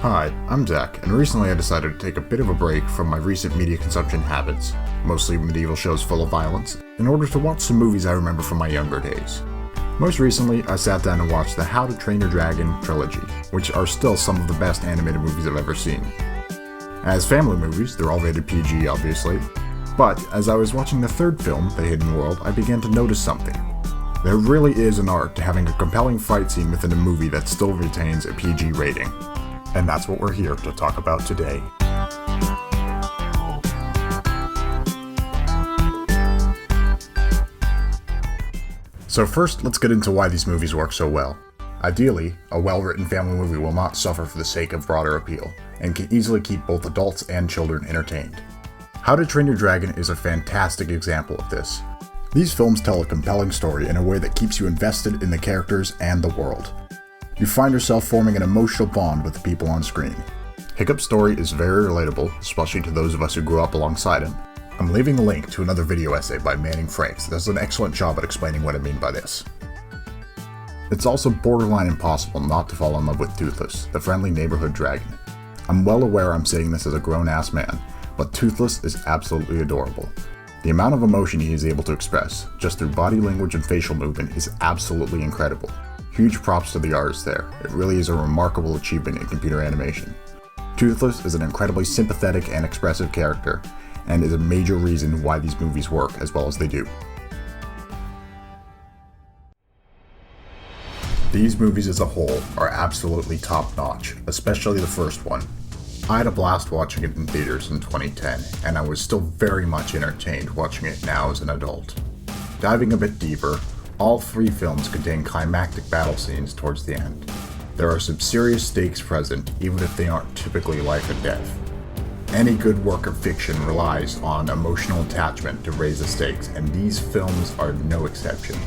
Hi, I'm Zach, and recently I decided to take a bit of a break from my recent media consumption habits, mostly medieval shows full of violence, in order to watch some movies I remember from my younger days. Most recently, I sat down and watched the How to Train Your Dragon trilogy, which are still some of the best animated movies I've ever seen. As family movies, they're all rated PG, obviously, but as I was watching the third film, The Hidden World, I began to notice something. There really is an art to having a compelling fight scene within a movie that still retains a PG rating. And that's what we're here to talk about today. So first, let's get into why these movies work so well. Ideally, a well-written family movie will not suffer for the sake of broader appeal, and can easily keep both adults and children entertained. How to Train Your Dragon is a fantastic example of this. These films tell a compelling story in a way that keeps you invested in the characters and the world. You find yourself forming an emotional bond with the people on screen. Hiccup's story is very relatable, especially to those of us who grew up alongside him. I'm leaving a link to another video essay by Manning Franks that does an excellent job at explaining what I mean by this. It's also borderline impossible not to fall in love with Toothless, the friendly neighborhood dragon. I'm well aware I'm saying this as a grown-ass man, but Toothless is absolutely adorable. The amount of emotion he is able to express, just through body language and facial movement, is absolutely incredible. Huge props to the artist there. It really is a remarkable achievement in computer animation. Toothless is an incredibly sympathetic and expressive character, and is a major reason why these movies work as well as they do. These movies as a whole are absolutely top-notch, especially the first one. I had a blast watching it in theaters in 2010, and I was still very much entertained watching it now as an adult. Diving a bit deeper, all three films contain climactic battle scenes towards the end. There are some serious stakes present, even if they aren't typically life and death. Any good work of fiction relies on emotional attachment to raise the stakes, and these films are no exception.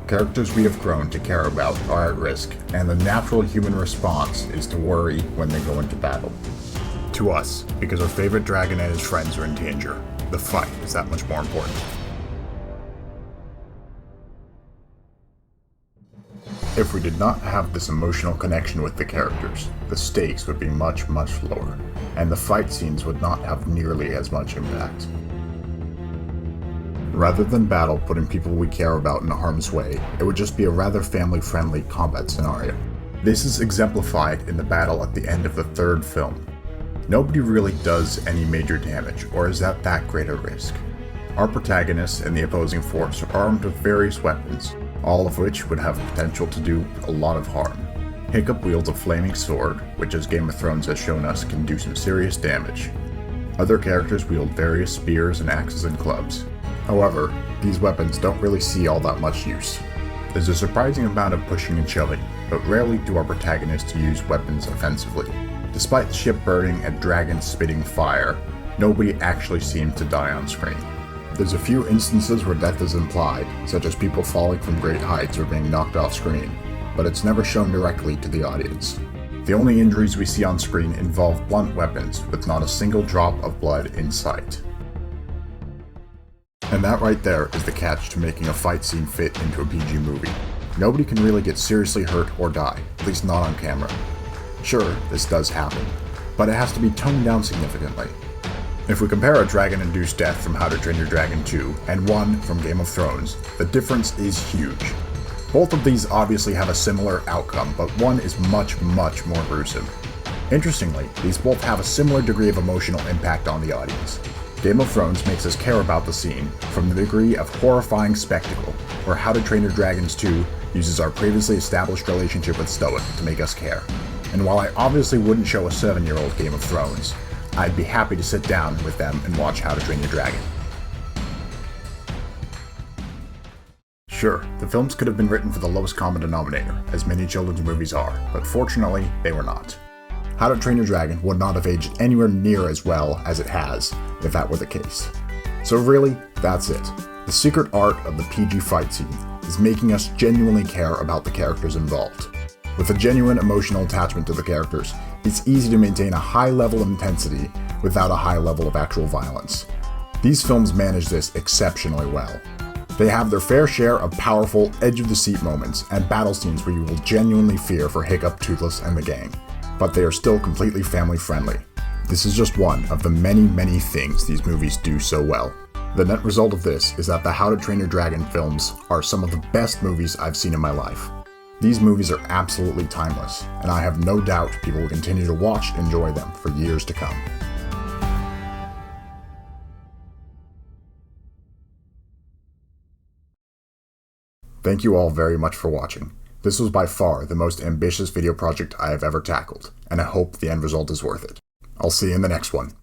Characters we have grown to care about are at risk, and the natural human response is to worry when they go into battle. To us, because our favorite dragon and his friends are in danger, the fight is that much more important. If we did not have this emotional connection with the characters, the stakes would be much, much lower, and the fight scenes would not have nearly as much impact. Rather than battle putting people we care about in harm's way, it would just be a rather family-friendly combat scenario. This is exemplified in the battle at the end of the third film. Nobody really does any major damage, or is at that great a risk. Our protagonists and the opposing force are armed with various weapons, all of which would have potential to do a lot of harm. Hiccup wields a flaming sword, which as Game of Thrones has shown us can do some serious damage. Other characters wield various spears and axes and clubs. However, these weapons don't really see all that much use. There's a surprising amount of pushing and shoving, but rarely do our protagonists use weapons offensively. Despite the ship burning and dragons spitting fire, nobody actually seems to die on screen. There's a few instances where death is implied, such as people falling from great heights or being knocked off screen, but it's never shown directly to the audience. The only injuries we see on screen involve blunt weapons, with not a single drop of blood in sight. And that right there is the catch to making a fight scene fit into a PG movie. Nobody can really get seriously hurt or die, at least not on camera. Sure, this does happen, but it has to be toned down significantly. If we compare a dragon-induced death from How to Train Your Dragon 2 and one from Game of Thrones, the difference is huge. Both of these obviously have a similar outcome, but one is much, much more gruesome. Interestingly, these both have a similar degree of emotional impact on the audience. Game of Thrones makes us care about the scene from the degree of horrifying spectacle, where How to Train Your Dragon 2 uses our previously established relationship with Stoic to make us care. And while I obviously wouldn't show a 7-year-old Game of Thrones, I'd be happy to sit down with them and watch How to Train Your Dragon. Sure, the films could have been written for the lowest common denominator, as many children's movies are, but fortunately, they were not. How to Train Your Dragon would not have aged anywhere near as well as it has, if that were the case. So really, that's it. The secret art of the PG fight scene is making us genuinely care about the characters involved. With a genuine emotional attachment to the characters, it's easy to maintain a high level of intensity without a high level of actual violence. These films manage this exceptionally well. They have their fair share of powerful, edge-of-the-seat moments and battle scenes where you will genuinely fear for Hiccup, Toothless, and the gang. but they are still completely family friendly. This is just one of the many things these movies do so well. The net result of this is that the How to Train Your Dragon films are some of the best movies I've seen in my life. These movies are absolutely timeless, and I have no doubt people will continue to watch and enjoy them for years to come. Thank you all very much for watching. This was by far the most ambitious video project I have ever tackled, and I hope the end result is worth it. I'll see you in the next one.